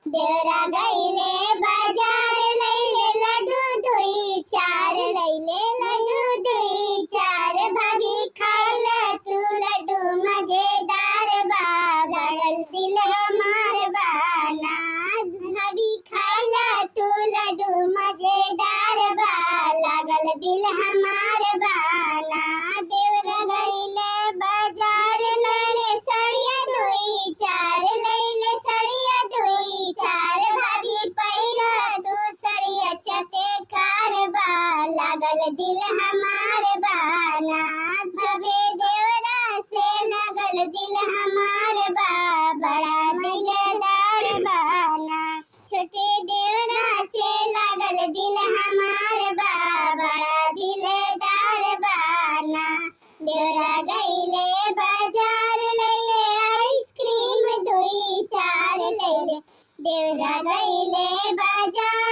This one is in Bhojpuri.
देवरा गईले बाजार लैले लड्डू दुई चार लैले लड्डू दुई चार भाभी खाइला तू लड्डू मजेदार बा लागल दिल हमार बाना भाभी खाइला तू लड्डू मजेदार बा लागल दिल हमार बाना देवरा गईले बाजार लैले सड़िया दुई चार लैले सड़िया दुई चार भाभी पहिला दूसरिया चटेकार बा लागल दिल हमार बाना जबे देवरा से लागल दिल हमार बा बड़ा मजेदार बाना छोटे देवरा से लागल दिल हमार बा बड़ा दिलदार बाना देवरा गईले बाजार लैले आइसक्रीम दुई चार लैले देवरा गईले बाजार